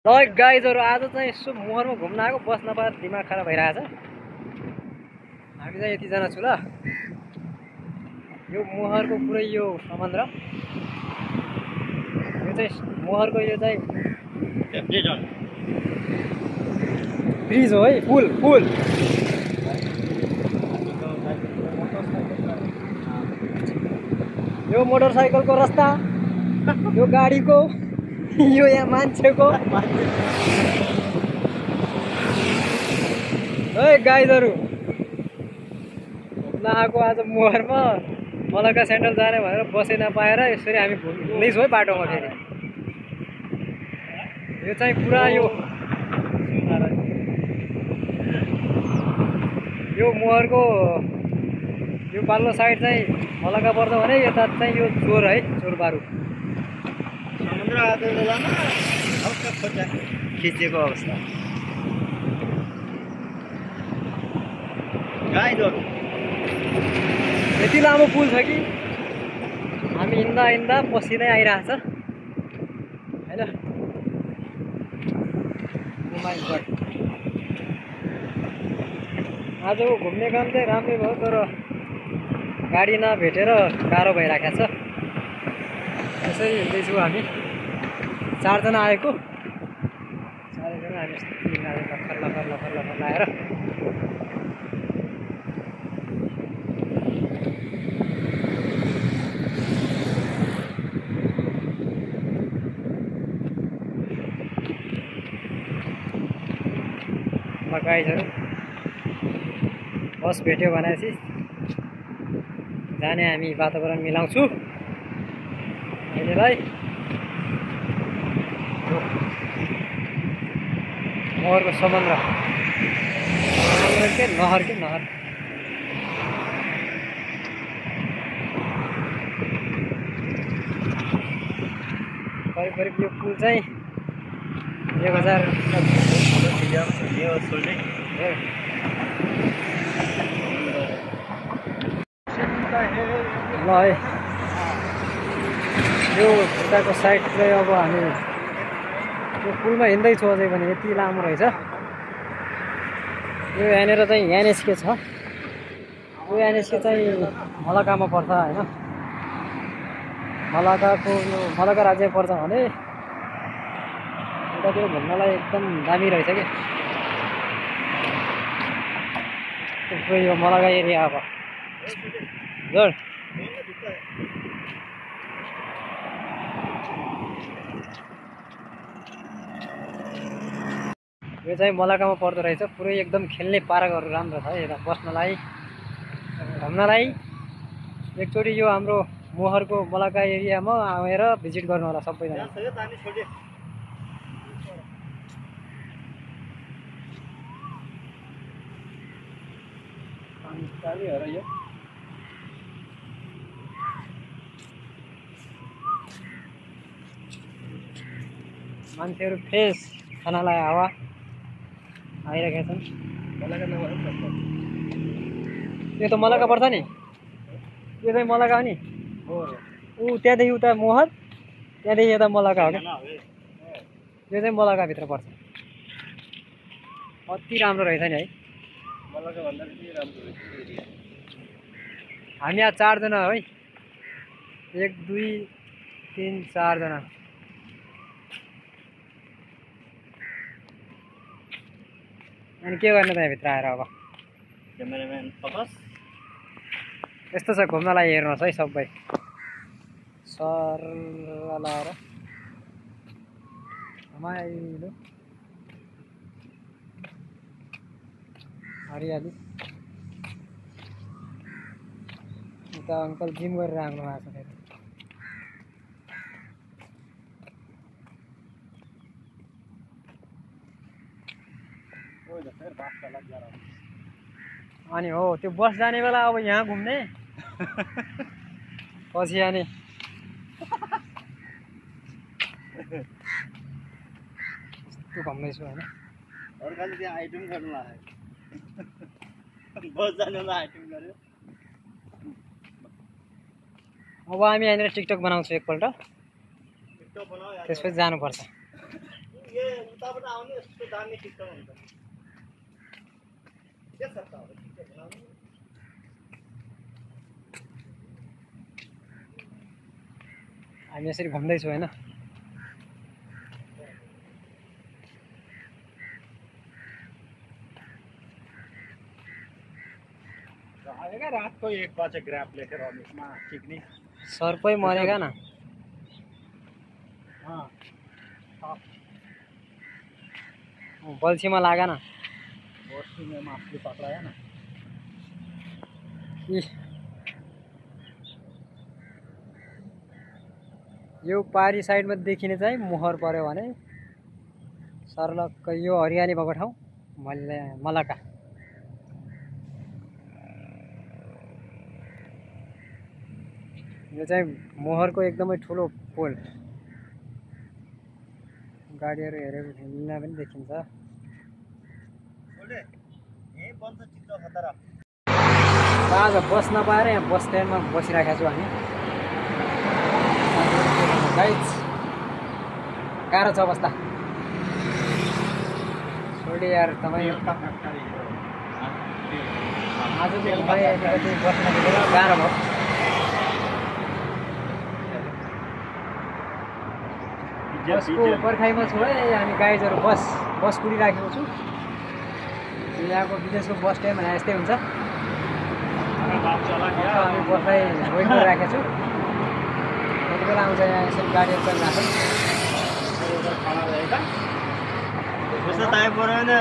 गाइजहरु आज चाहिँ यसो मोहरमा घुम्न आएको बस नपाएर दिमाग खराब भइरहेछ। हामी चाहिँ यतिजना छु ल। यो मोहरको पुरै यो समुद्र, यो चाहिँ मोहरको यो चाहिँ ब्रिज हो है, पुल पुल। यो मोटरसाइकलको रास्ता, यो गाडीको, यो यहाँ मान्छेको। है गाइजहरु घुम्न आएको आज मोहरमा मलका सेन्ट्रल जाने भनेर बसै नपाएर यसरी हामी घुम्दैछौँ है बाटोमा। फेरि यो चाहिँ पुरा यो मोहरको यो पाल्लो साइड चाहिँ मलका पर्छ भने यता चाहिँ यो चोर है, चोरबारु समुद्र आएको बेलामा हल्का खोजा खिचेको अवस्था। गाइजहरु यति लामो पुल छ कि हामी हिँड्दा हिँड्दा पसिनै आइरहेछ हैन। आजको घुम्ने काम चाहिँ राम्रै भयो, तर गाडी नभेटेर गाह्रो भइराखेको छ। यसरी हिँड्दैछौँ हामी, 4 जना आएको, 4 जना हामी लखर लखर लखर लखर लाएर गाइजहरु बस भेट्यो भनेपछि जाने हामी वातावरण मिलाउँछु अहिलेलाई। मोहरको समुद्र के नहर करिब यो पुल चाहिँ 1000 ल है। यो खुट्टाको साइड चाहिँ अब हामी यो पुलमा हिँड्दैछौँ अझै पनि, यति लामो रहेछ। यो यहाँनिर चाहिँ एनएसके छ, यो एनएसके चाहिँ मलकामा पर्छ होइन। मलका राज्य पर्छ भने उतातिर घुम्नलाई एकदम दामी रहेछ कि। यो मलका एरिया अब जोड यो चाहिँ मलकामा पर्दो रहेछ। पुरै एकदम खेल्ने पार्कहरू राम्रो छ यता बस्नलाई घुम्नलाई। एकचोटि यो हाम्रो मोहरको मलका एरियामा आएर भिजिट गर्नु होला सबैजना। यो मान्छेहरू फ्रेस खानालाई हावा आइरहेका छन्। यो त मलका पर्छ नि, यो चाहिँ मलका हो नि। ऊ त्यहाँदेखि उता मोहर, त्यहाँदेखि यता मलका हो क्या। यो चाहिँ मलकाभित्र पर्छ। अति राम्रो रहेछ नि है। हामी यहाँ 4 जना है, 1 2 3 4 जना। अनि के गर्ने त यहाँभित्र आएर अब क्यामेराम्यान फोकस यस्तो छ घुम्नलाई। हेर्नुहोस् है सबै सर लाएर रमाइलो हरियाली। उता अङ्कल जिम गरेर आउनु भएको छ फेरि। अनि हो त्यो बस जाने बेला अब यहाँ घुम्ने पछि अनि यस्तो घुम्दैछु होइन। अर्काले त्यहाँ आइटम गर्नु लाग्यो, बस जाने बेला आइटम गर्यो। अब हामी यहाँनिर टिकटक बनाउँछौँ एकपल्ट, त्यसपछि जानुपर्छ। तलबाट आउने यस्तो दामी टिकटक हुन्छ के छ त अब टिकटक बनाउनु हामी यसरी घुम्दैछौँ होइन आएगा रात को 1 बजे ग्रैब लेके रमेश में चिकनी सर्पै मरेगा ना हाँ बल्छीमा लागा ना बोर्सी में मछली पकड़ाया ना यो पारी साइडमा देखिने चाहिँ मोहर पर्यो भने सर्लक्क यो हरियाली भएको ठाउँ मलका यो चाहिँ मोहरको एकदमै ठुलो पोल गाडीहरू हेरेको हिँड्न पनि देखिन्छ आज बस नपाएर यहाँ बस स्ट्यान्डमा बसिरहेको छु हामी गाइज गाह्रो छ अवस्था छोडी यार तपाईँ आज चाहिँ अलिकति बस्न गाह्रो भयो बसको पर्खाइमा छु है हामी गाइजहरू बस कुदिराखेको छु यहाँको विदेशको बस स्ट्यान्ड भने यस्तै हुन्छ हामी बसलाई वेट गरिराखेको छु कति बेला आउँछ यहाँ यसरी गाडीहरू चलिरहेको टाइम पऱ्यो भने